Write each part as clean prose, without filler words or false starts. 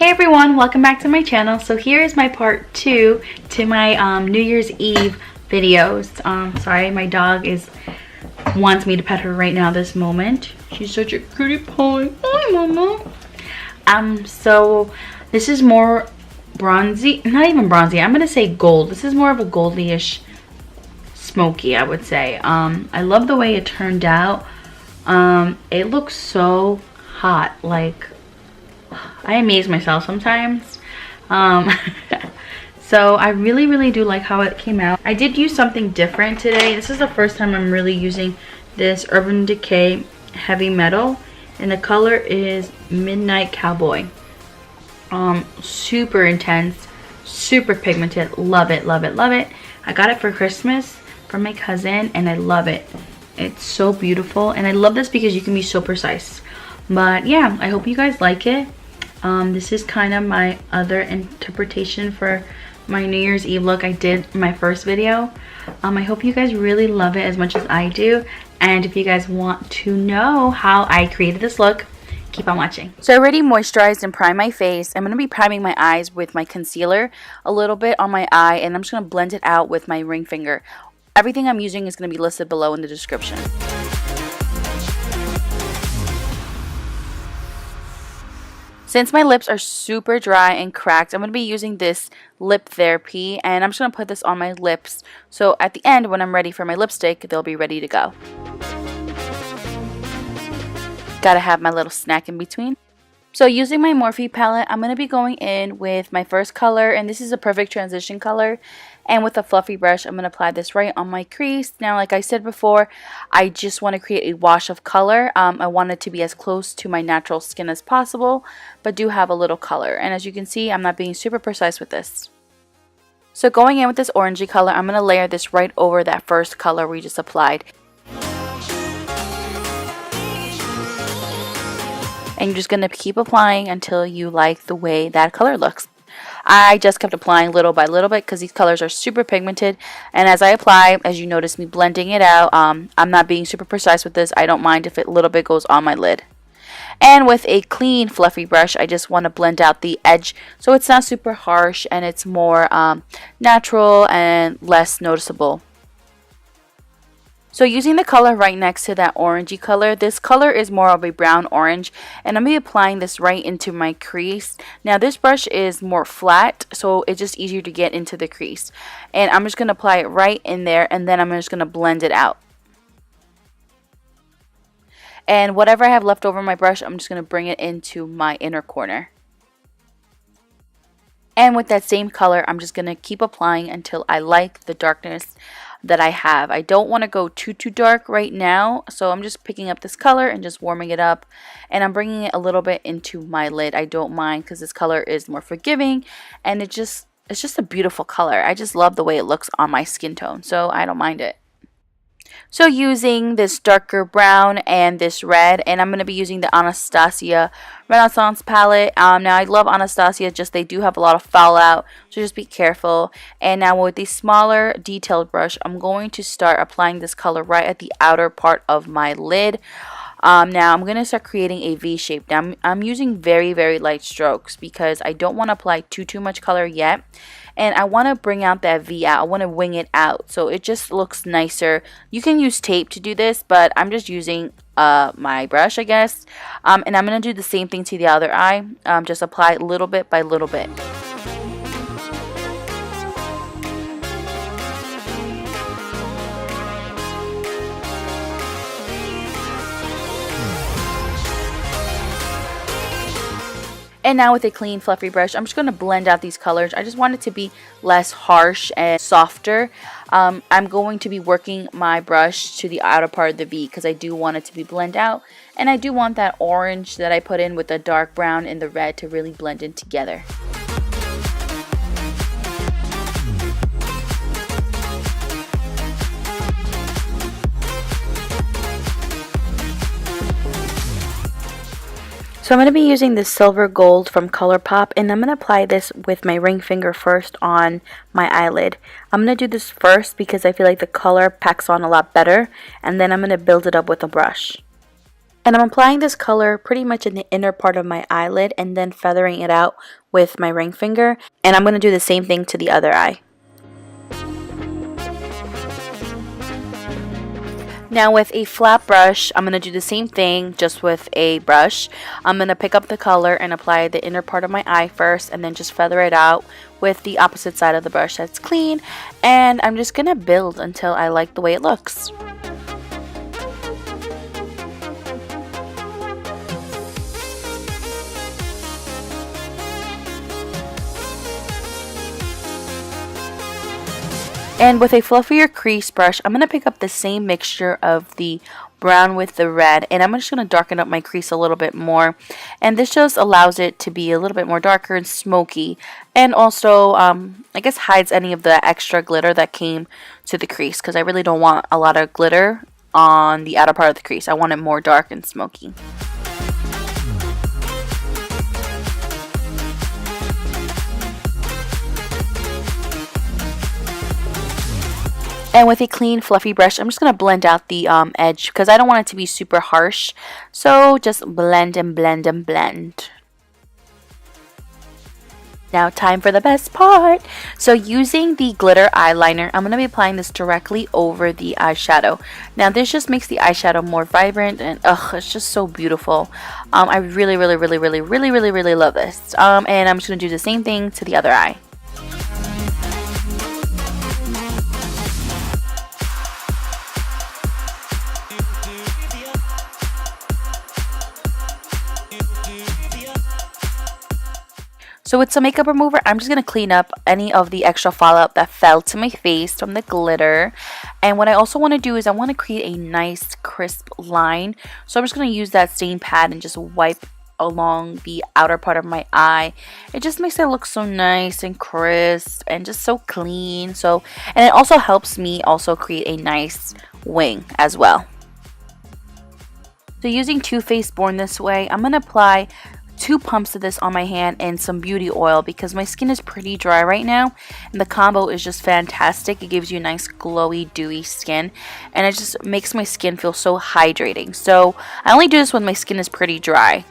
Hey everyone, welcome back to my channel. So here is my part 2 to my New Year's Eve videos. Sorry, my dog wants me to pet her right now this moment. She's such a cutie pie. Hi mama. So this is more bronzy, not even bronzy, I'm gonna say gold. This is more of a goldy-ish smoky, I would say. I love the way it turned out. It looks so hot, like I amaze myself sometimes. So I really do like how it came out. I did use something different today. This is the first time I'm really using this Urban Decay Heavy Metal, and the color is Midnight Cowboy. Super intense, super pigmented. Love it, love it, love it. I got it for Christmas from my cousin and I love it. It's so beautiful, and I love this because you can be so precise. But yeah, I hope you guys like it. This is kind of my other interpretation for my New Year's Eve look I did in my first video. I hope you guys really love it as much as I do. And if you guys want to know how I created this look, keep on watching. So I already moisturized and primed my face. I'm going to be priming my eyes with my concealer a little bit on my eye, and I'm just going to blend it out with my ring finger. Everything I'm using is going to be listed below in the description. Since my lips are super dry and cracked, I'm going to be using this lip therapy, and I'm just going to put this on my lips. So at the end, when I'm ready for my lipstick, they'll be ready to go. Gotta have my little snack in between. So using my Morphe palette, I'm going to be going in with my first color, and this is a perfect transition color. And with a fluffy brush, I'm going to apply this right on my crease. Now, like I said before, I just want to create a wash of color. I want it to be as close to my natural skin as possible, but do have a little color. And as you can see, I'm not being super precise with this. So going in with this orangey color, I'm going to layer this right over that first color we just applied. And you're just going to keep applying until you like the way that color looks. I just kept applying little by little bit because these colors are super pigmented, and as I apply, as you notice me blending it out, I'm not being super precise with this. I don't mind if it a little bit goes on my lid. And with a clean fluffy brush, I just want to blend out the edge so it's not super harsh and it's more natural and less noticeable. So using the color right next to that orangey color, this color is more of a brown orange, and I'm going to be applying this right into my crease. Now this brush is more flat, so it's just easier to get into the crease. And I'm just going to apply it right in there, and then I'm just going to blend it out. And whatever I have left over my brush, I'm just going to bring it into my inner corner. And with that same color, I'm just going to keep applying until I like the darkness that I have. I don't want to go too dark right now, so I'm just picking up this color and just warming it up, and I'm bringing it a little bit into my lid. I don't mind because this color is more forgiving, and it's just a beautiful color. I just love the way it looks on my skin tone, so I don't mind it. So using this darker brown and this red, and I'm going to be using the Anastasia Renaissance palette. Now I love Anastasia, just they do have a lot of fallout, so just be careful. And now with the smaller detailed brush, I'm going to start applying this color right at the outer part of my lid. Now I'm going to start creating a V shape. Now I'm using very light strokes because I don't want to apply too much color yet. And I want to bring out that V out. I want to wing it out so it just looks nicer. You can use tape to do this, but I'm just using my brush, I guess. And I'm going to do the same thing to the other eye. Just apply little bit by little bit. And now with a clean fluffy brush, I'm just going to blend out these colors. I just want it to be less harsh and softer. I'm going to be working my brush to the outer part of the V because I do want it to be blend out. And I do want that orange that I put in with the dark brown and the red to really blend in together. So I'm going to be using this silver gold from ColourPop, and I'm going to apply this with my ring finger first on my eyelid. I'm going to do this first because I feel like the color packs on a lot better, and then I'm going to build it up with a brush. And I'm applying this color pretty much in the inner part of my eyelid and then feathering it out with my ring finger. And I'm going to do the same thing to the other eye. Now with a flat brush, I'm going to do the same thing just with a brush. I'm going to pick up the color and apply the inner part of my eye first and then just feather it out with the opposite side of the brush that's clean. And I'm just going to build until I like the way it looks. And with a fluffier crease brush, I'm going to pick up the same mixture of the brown with the red, and I'm just going to darken up my crease a little bit more. And this just allows it to be a little bit more darker and smoky, and also I guess hides any of the extra glitter that came to the crease, because I really don't want a lot of glitter on the outer part of the crease. I want it more dark and smoky. And with a clean fluffy brush, I'm just going to blend out the edge because I don't want it to be super harsh. So just blend and blend and blend. Now time for the best part. So using the glitter eyeliner, I'm going to be applying this directly over the eyeshadow. Now this just makes the eyeshadow more vibrant and it's just so beautiful. I really love this. And I'm just going to do the same thing to the other eye. So with some makeup remover, I'm just going to clean up any of the extra fallout that fell to my face from the glitter. And what I also want to do is I want to create a nice crisp line. So I'm just going to use that same pad and just wipe along the outer part of my eye. It just makes it look so nice and crisp and just so clean. And it also helps me also create a nice wing as well. So using Too Faced Born This Way, I'm going to apply 2 pumps of this on my hand and some beauty oil because my skin is pretty dry right now, and the combo is just fantastic. It gives you a nice glowy dewy skin, and it just makes my skin feel so hydrating. So I only do this when my skin is pretty dry.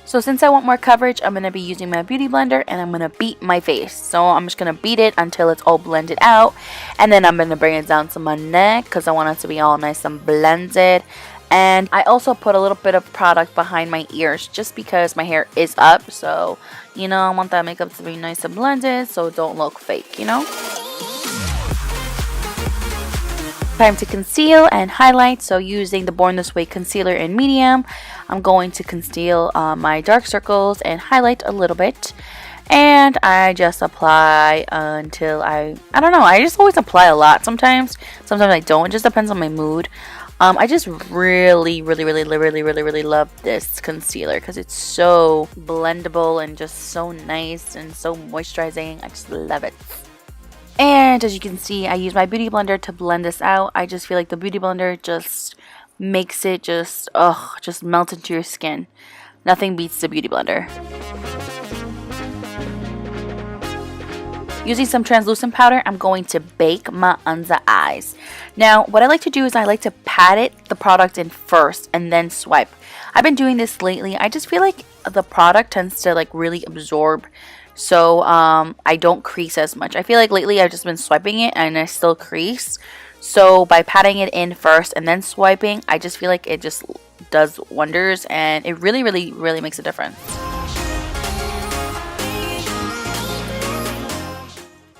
So since I want more coverage, I'm going to be using my beauty blender and I'm going to beat my face. So I'm just going to beat it until it's all blended out, and then I'm going to bring it down to my neck because I want it to be all nice and blended. And I also put a little bit of product behind my ears just because my hair is up. So, you know, I want that makeup to be nice and blended so it don't look fake, you know. Time to conceal and highlight. So using the Born This Way concealer in medium, I'm going to conceal my dark circles and highlight a little bit. And I just apply until I don't know, I just always apply a lot sometimes. Sometimes I don't. It just depends on my mood. I just really love this concealer because it's so blendable and just so nice and so moisturizing. I just love it. And as you can see, I use my beauty blender to blend this out. I just feel like the beauty blender just makes it just melt into your skin. Nothing beats the beauty blender. Using some translucent powder, I'm going to bake my under eyes. Now, what I like to do is I like to pat it, the product in first, and then swipe. I've been doing this lately. I just feel like the product tends to like really absorb, so I don't crease as much. I feel like lately I've just been swiping it and I still crease. So by patting it in first and then swiping, I just feel like it just does wonders, and it really makes a difference.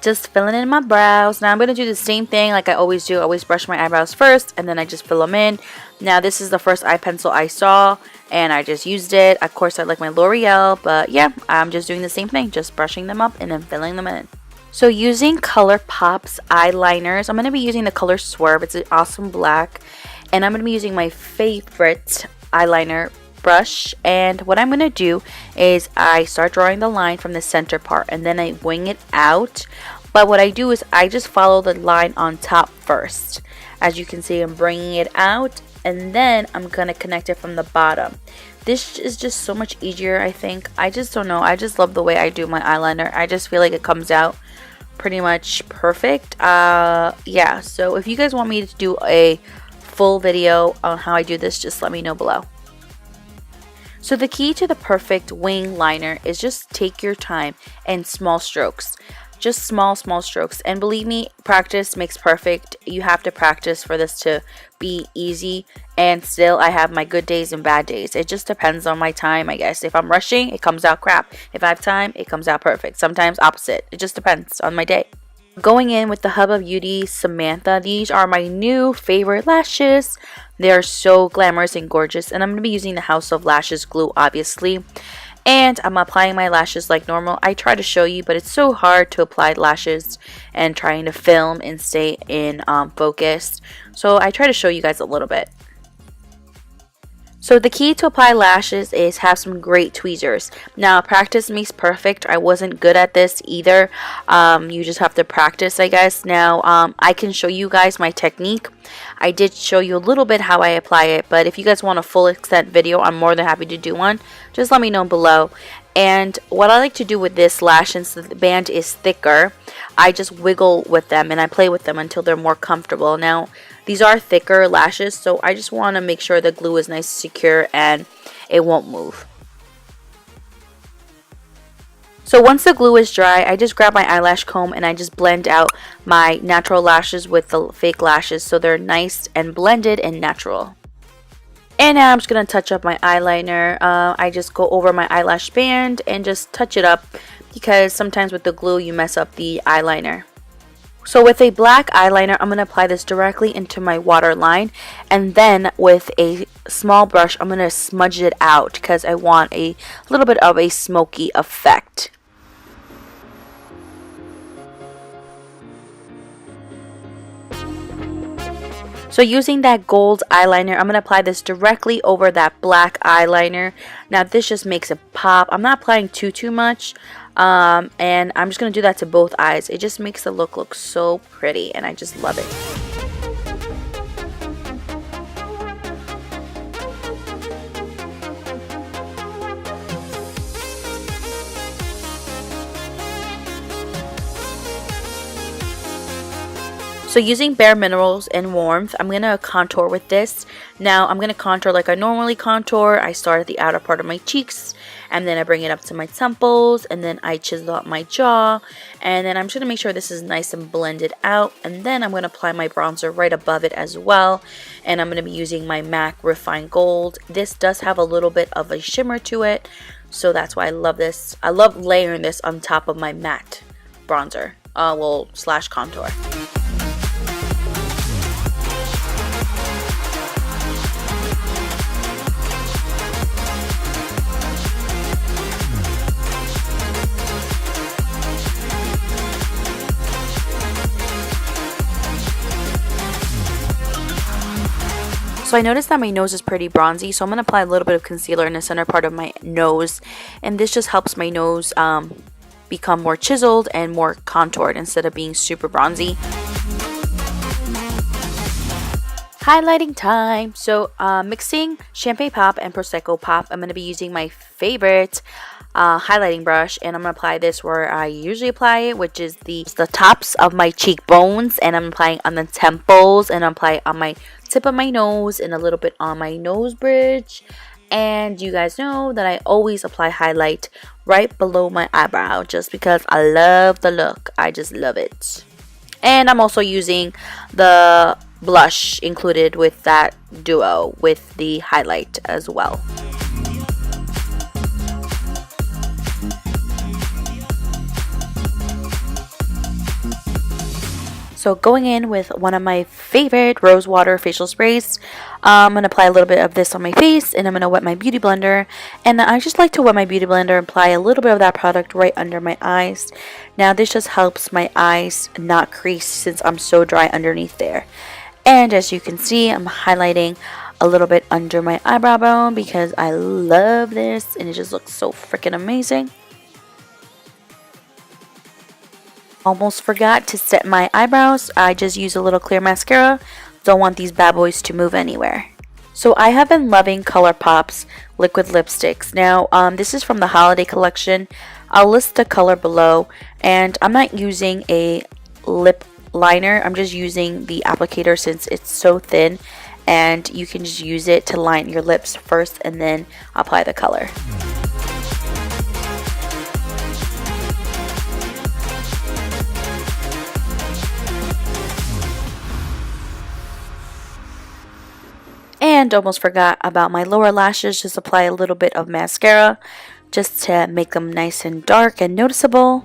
Just filling in my brows. Now I'm going to do the same thing like I always do. I always brush my eyebrows first and then I just fill them in. Now this is the first eye pencil I saw and I just used it. Of course I like my L'Oreal, but yeah, I'm just doing the same thing. Just brushing them up and then filling them in. So using ColourPop's eyeliners, I'm going to be using the color Swerve. It's an awesome black. And I'm going to be using my favorite eyeliner brush, and what I'm going to do is I start drawing the line from the center part and then I wing it out. But what I do is I just follow the line on top first. As you can see, I'm bringing it out and then I'm going to connect it from the bottom. This is just so much easier, I think. I just don't know. I just love the way I do my eyeliner. I just feel like it comes out pretty much perfect. Yeah, so if you guys want me to do a full video on how I do this, just let me know below. So the key to the perfect wing liner is just take your time and small strokes. Just small strokes. And believe me, practice makes perfect. You have to practice for this to be easy. And still, I have my good days and bad days. It just depends on my time, I guess. If I'm rushing, it comes out crap. If I have time, it comes out perfect. Sometimes opposite. It just depends on my day. Going in with the Huda Beauty Samantha. These are my new favorite lashes. They are so glamorous and gorgeous. And I'm going to be using the House of Lashes glue, obviously. And I'm applying my lashes like normal. I try to show you, but it's so hard to apply lashes and trying to film and stay in focus. So I try to show you guys a little bit. So the key to apply lashes is have some great tweezers. Now, practice makes perfect. I wasn't good at this either. You just have to practice, I guess. Now, I can show you guys my technique. I did show you a little bit how I apply it, but if you guys want a full extent video, I'm more than happy to do one. Just let me know below. And what I like to do with this lash, since the band is thicker, I just wiggle with them and I play with them until they're more comfortable. Now, these are thicker lashes, so I just want to make sure the glue is nice and secure and it won't move. So once the glue is dry, I just grab my eyelash comb and I just blend out my natural lashes with the fake lashes so they're nice and blended and natural. And now I'm just going to touch up my eyeliner. I just go over my eyelash band and just touch it up because sometimes with the glue you mess up the eyeliner. So with a black eyeliner, I'm going to apply this directly into my waterline. And then with a small brush, I'm going to smudge it out because I want a little bit of a smoky effect. So using that gold eyeliner, I'm going to apply this directly over that black eyeliner. Now this just makes it pop. I'm not applying too much. And I'm just going to do that to both eyes. It just makes the look so pretty and I just love it. So using Bare Minerals and Warmth, I'm going to contour with this. Now I'm going to contour like I normally contour. I start at the outer part of my cheeks and then I bring it up to my temples and then I chisel out my jaw. And then I'm just going to make sure this is nice and blended out. And then I'm going to apply my bronzer right above it as well. And I'm going to be using my MAC Refined Gold. This does have a little bit of a shimmer to it. So that's why I love this. I love layering this on top of my matte bronzer. Slash contour. So I noticed that my nose is pretty bronzy, so I'm going to apply a little bit of concealer in the center part of my nose, and this just helps my nose become more chiseled and more contoured instead of being super bronzy. Highlighting time. So mixing Champagne Pop and Prosecco Pop, I'm going to be using my favorite highlighting brush, and I'm going to apply this where I usually apply it, which is the tops of my cheekbones, and I'm applying on the temples, and I'm applying on my tip of my nose and a little bit on my nose bridge. And you guys know that I always apply highlight right below my eyebrow just because I love the look. I just love it. And I'm also using the blush included with that duo with the highlight as well. So going in with one of my favorite rose water facial sprays, I'm going to apply a little bit of this on my face and I'm going to wet my beauty blender. And I just like to wet my beauty blender and apply a little bit of that product right under my eyes. Now this just helps my eyes not crease since I'm so dry underneath there. And as you can see, I'm highlighting a little bit under my eyebrow bone because I love this and it just looks so freaking amazing. Almost forgot to set my eyebrows. I just use a little clear mascara. Don't want these bad boys to move anywhere. So I have been loving ColourPop's liquid lipsticks. Now this is from the holiday collection. I'll list the color below, and I'm not using a lip liner. I'm just using the applicator since it's so thin and you can just use it to line your lips first and then apply the color. And almost forgot about my lower lashes. Just apply a little bit of mascara just to make them nice and dark and noticeable.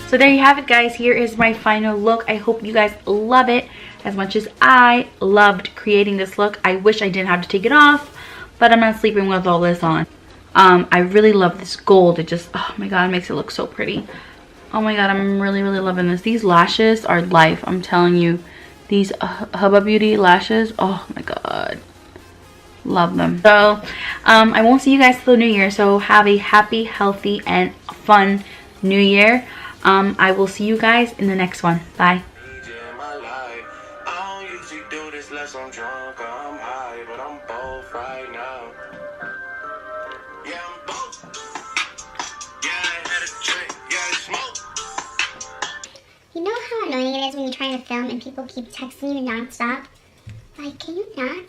So there you have it, guys. Here is my final look. I hope you guys love it as much as I loved creating this look. I wish I didn't have to take it off, but I'm not sleeping with all this on. I really love this gold. It just, oh my god, it makes it look so pretty. Oh my god, I'm really loving this. These lashes are life, I'm telling you. These Huda Beauty lashes, oh my god. Love them. So, I won't see you guys till the new year, so have a happy, healthy, and fun new year. I will see you guys in the next one. Bye. You know how annoying it is when you're trying to film and people keep texting you nonstop? Like, can you not?